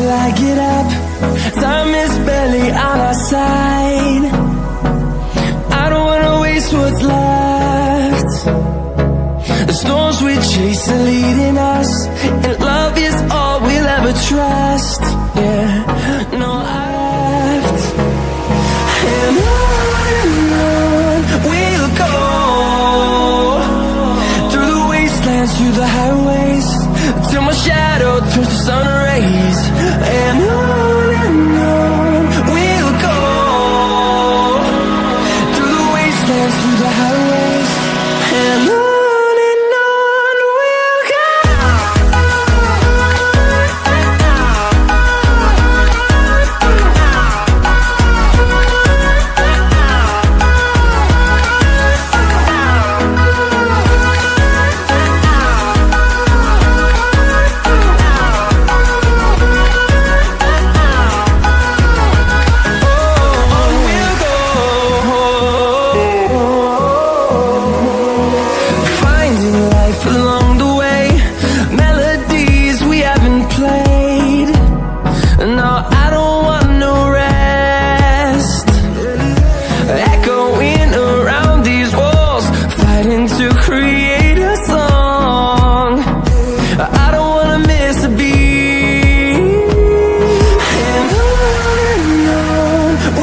till I get up. Time is barely on our side. I don't wanna waste what's left. The storms we chase are leading us, and love is all we'll ever trust. Yeah, no, I left. And on we'll go, through the wastelands, through the highways, till my shadow turns to sun rays. And on we'll go, through the wastelands, through the highways, and on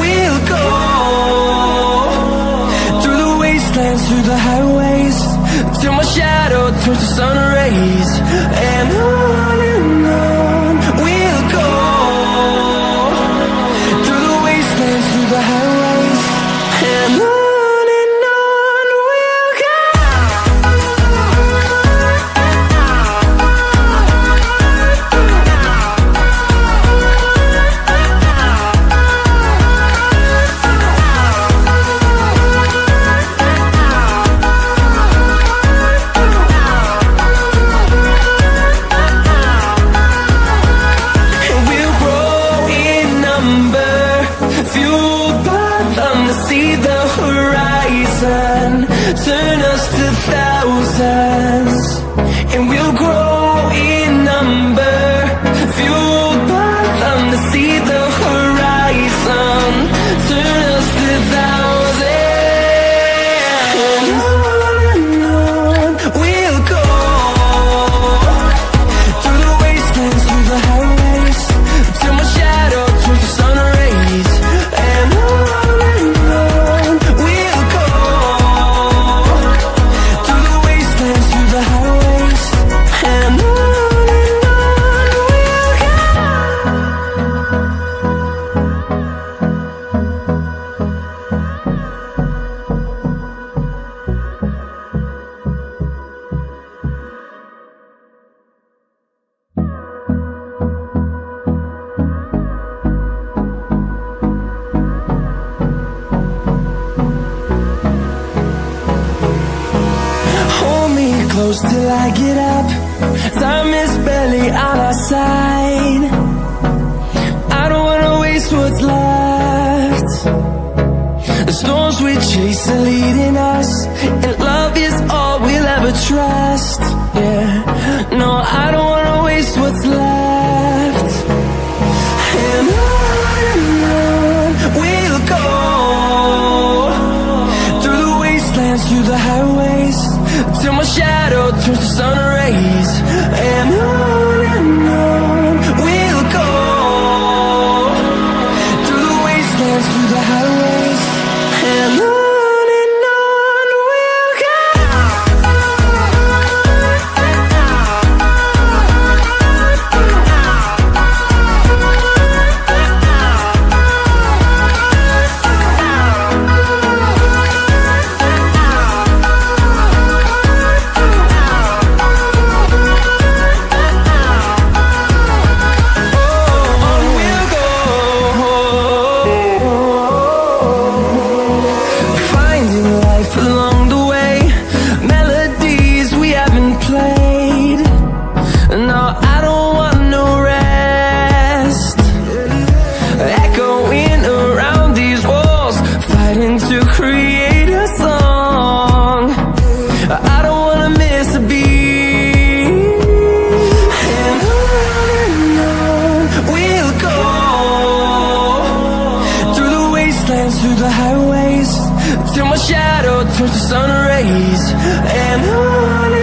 we'll go. Through the highways, till my shadow turns to sun rays. And on we'll go, through the wastelands, through the highways, and on we'll go. Turn us to thousands, and we'll grow in number, fueled by them to see the horizon. Turn us to thousands, and on we'll go, through the wastelands, through the highways, till my shadow turns to sun rays. And on we'll go, through the wastelands, through the highways, and on we'll go. Hold me close till I get up. Time is barely on our side. I don't wanna waste what's left. The storms we chase are leading us, and love is all we'll ever trust. Yeah, no, I don't wanna waste what's left. And on we'll go, through the wastelands, through the highways, till my shadow turns to sun rays. And on we'll go, through the wastelands, through the highways, and on we'll go. On we'll go, dance through the highways till my shadow turns to sun rays. And on